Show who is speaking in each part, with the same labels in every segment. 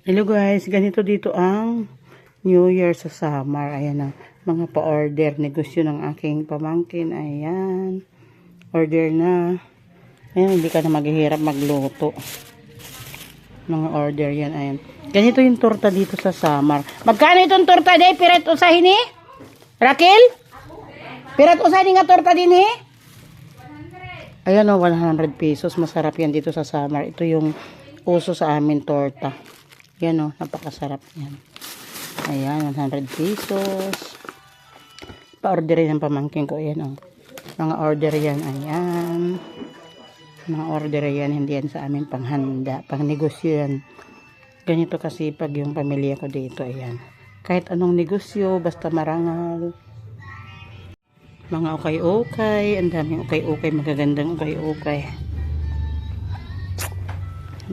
Speaker 1: Hello guys, ganito dito ang New Year sa Samar. Ayan na, mga pa-order. Negosyo ng aking pamangkin. Ayan. Order na. Ayan, hindi ka na maghihirap magluto. Mga order yan. Ayan. Ganito yung torta dito sa Samar. Magkano itong torta day? Pirat usahin ni? Raquel? Pirat usahin nga torta din eh? Ayan o, 100 pesos. Masarap yan dito sa Samar. Ito yung uso sa amin torta. Yan o, napakasarap yan. Ayan, 100 pesos. Pa-orderin ng pamangkin ko. Ayan o. Mga order yan. Ayan. Mga order yan. Hindi yan sa amin panghanda. Pang negosyo yan. Ganito kasi pag yung pamilya ko dito. Ayan. Kahit anong negosyo, basta marangal. Mga ukay-ukay. Ang daming ukay-ukay. Magagandang ukay-ukay.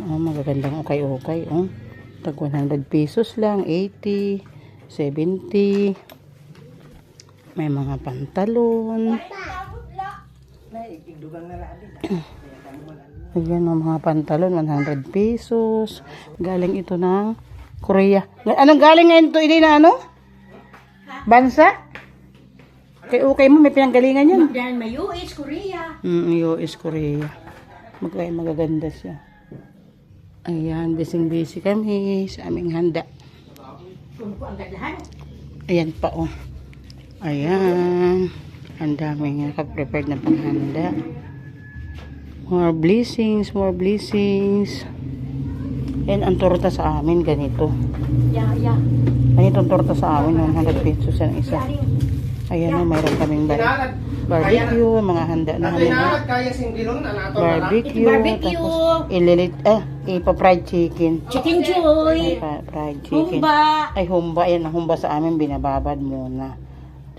Speaker 1: Oh, magagandang ukay-ukay. Oh. Tag 100 pesos lang, 80, 70. May mga pantalon. Ayan ang mga pantalon, 100 pesos. Galing ito ng Korea. Anong galing ngayon ito? Hindi na ano? Bansa? Okay mo, may pinanggalingan yan.
Speaker 2: May US, Korea.
Speaker 1: US, Korea. Magaganda siya. Ayan, busy kami sa aming handa. Ayan pa oh. Ayan. Ang daming naka-prepared na panghanda. More blessings, more blessings. Ayan, ang torta sa amin, ganito.
Speaker 2: Yeah.
Speaker 1: Ganito ang torta sa amin, 100 pesos ang isa. Ayan o, mayroon kaming barbecue, mga handa na barbecue, tapos ipa-fried chicken.
Speaker 2: Chicken joy.
Speaker 1: Fried chicken.
Speaker 2: Humba.
Speaker 1: Ay, humba. Ayan, ang humba sa amin, binababad muna.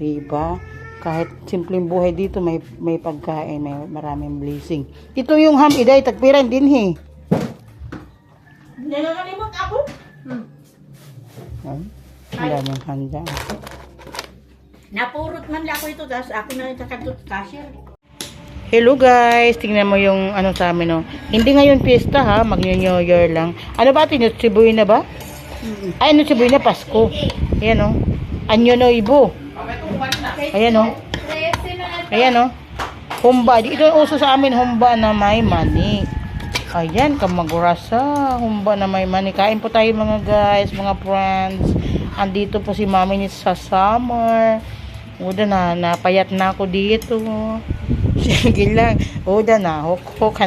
Speaker 1: Diba? Kahit simpleng buhay dito, may pagkain, may maraming blessing. Ito yung ham, iday, tagpiran din he.
Speaker 2: Nagkakalimot ako.
Speaker 1: Ang daming handa.
Speaker 2: Napurot man lang ako ito, tapos ako na rin kakatut cashier.
Speaker 1: Hello guys, tingnan mo yung ano sa amin oh. Hindi ngayon piyesta ha, mag-New Year lang. Ano ba atin, Noche na ba? Ay, Noche na, Pasko. Ayan oh. Anyo no ibo. Ayan oh. Ayan oh. Humba, ito yung uso sa amin, humba na may mani. Ayan, kamagurasa, humba na may mani. Kain po tayo mga guys, mga friends. Andito po si mami ni sa Samar. Uda na, napayat na ako dito. Sige lang. Uda na, hukhukan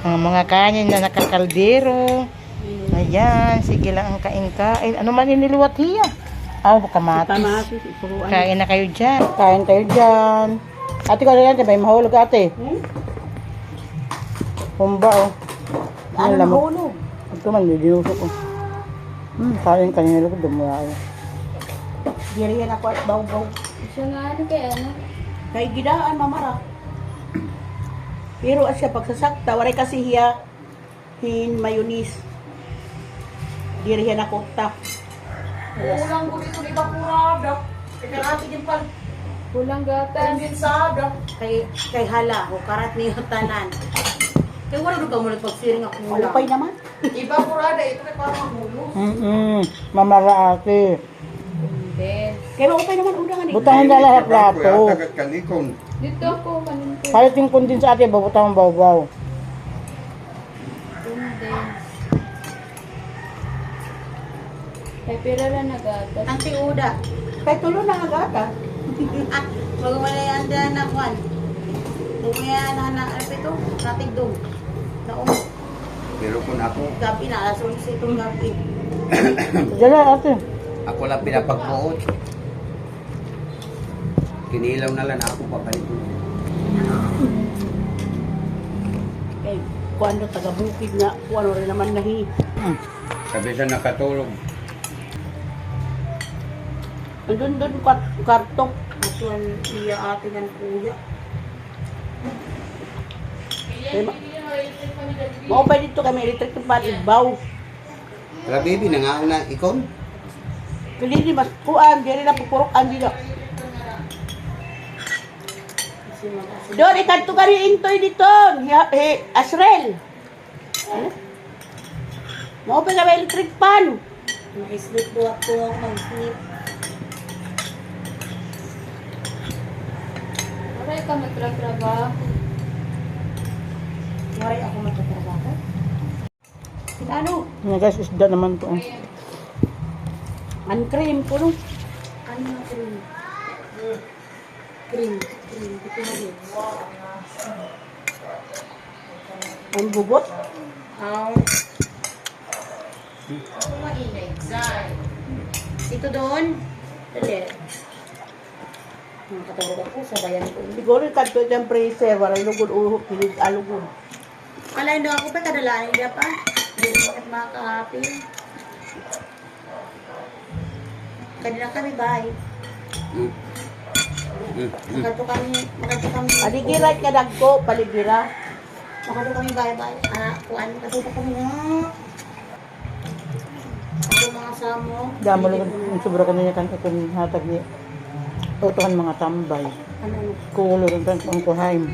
Speaker 1: mga kanin na nakakaldero. Ayan, sige lang ang kain-kain. Ano man iniliwat hiya? Kamatis. Kain na kayo dyan. Kain kayo dyan. Ate ko na yan, may mahulog ate. Humba oh.
Speaker 2: Ano mahulog?
Speaker 1: Ito man, dinusok ko. Kain kanina ko, dumaya.
Speaker 2: Diriyan ako at baw-baw.
Speaker 3: Siya nga ano kaya ano?
Speaker 2: Kay gidaan mamara. Pero siya pagsasakta, waray kasi hiya hin mayonnaise. Diriyan ako ta.
Speaker 4: Ulang ko dito, di ba purada? Ikarati din pala.
Speaker 3: Kulang gata.
Speaker 4: Din sada.
Speaker 2: Kay hala, o karat niyo tanan. Kaya wala rin ka muna pagsiring ako mula. Upay naman.
Speaker 4: Iba purada, ito na parang mahulog.
Speaker 1: Mamara ate.
Speaker 3: Hindi.
Speaker 2: Kaya maupay naman undangan eh.
Speaker 1: Butahan na lahat plato.
Speaker 3: Dito ako manunto.
Speaker 1: Palit yung kundin sa ate, babutahan baw-baw.
Speaker 3: Hindi. Kay pira lang nagata.
Speaker 2: Ang tiuda. Kaya tulo na agata. Magumalayan dyan na kwan. Bumaya na ito. Natigdong. Naong.
Speaker 5: Pero kung ako,
Speaker 2: Gabi na. Alas 11 itong gabi.
Speaker 1: Dala ate.
Speaker 5: ako lang pinapagpuot. Kinilaw na lang ako papalit.
Speaker 2: Kaya kwan na taga-bukid na. Kwan rin naman nahi.
Speaker 5: Sabi sa nakatulog.
Speaker 2: Doon kartok. Ito ang iya atin ng kuya. Maupay dito kami. Electric ng palibaw.
Speaker 5: Wala baby, nangaon na ikon.
Speaker 2: Kali di mas kuan. Di rin na pupurukan dito. Doon, ikanto ka rin intoy dito. Asrel. Maupay ka ba electric pan? Mag-sleep po ako, mag-sleep.
Speaker 3: Aray ka magtrabaho.
Speaker 2: Maray ako magtatrabaho. Ano?
Speaker 1: Yan guys, isda naman to.
Speaker 2: Ang cream ko no? Ano yung cream? Cream. Ito na din. Ang bubot? Ito doon? Dali. Nakatawag ako sa bayan ko.
Speaker 4: Siguro kadto yung freezer, wala lugod uhok, pinig alugod.
Speaker 2: Alay na ako pa, kadalain niya pa. Hindi ko bakit makakahapi. Kanina kami bahay. Makato kami.
Speaker 4: Aligirat ka dagko, paligira.
Speaker 2: Makato kami bahay. Kuan, kasi pa kami na. Ako mga samo.
Speaker 1: Damo lang yung sobra kanina kan kung hatag ni tutukan mga tambay.
Speaker 2: Ano?
Speaker 1: Kulo rin kan ang kuhaim.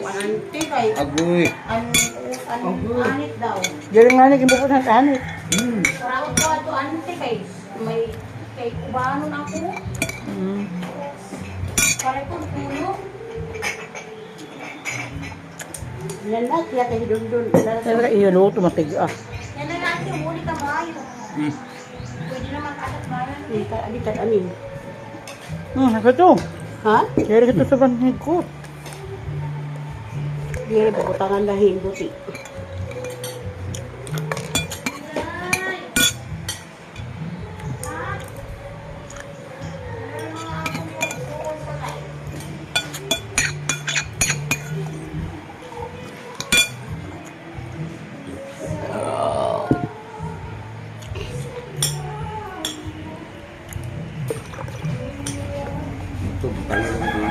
Speaker 2: Ante kay.
Speaker 5: Agoy.
Speaker 2: Anit daw.
Speaker 1: Dili nga ni gimbukod ng anit.
Speaker 2: Parang ko ato ante kay. May kay kubano na ako. Pare ko puno.
Speaker 4: Yan na, kaya kayo doon.
Speaker 1: Talaga iyo luto matigas.
Speaker 2: Yan na natin yung muli ka bayo. Pwede naman alat bayan.
Speaker 4: Alikan amin.
Speaker 1: Nakato.
Speaker 4: Ha?
Speaker 1: Kaya ito sa banhig ko.
Speaker 4: Hindi, pakutangan lahing buti.
Speaker 5: Ito, pala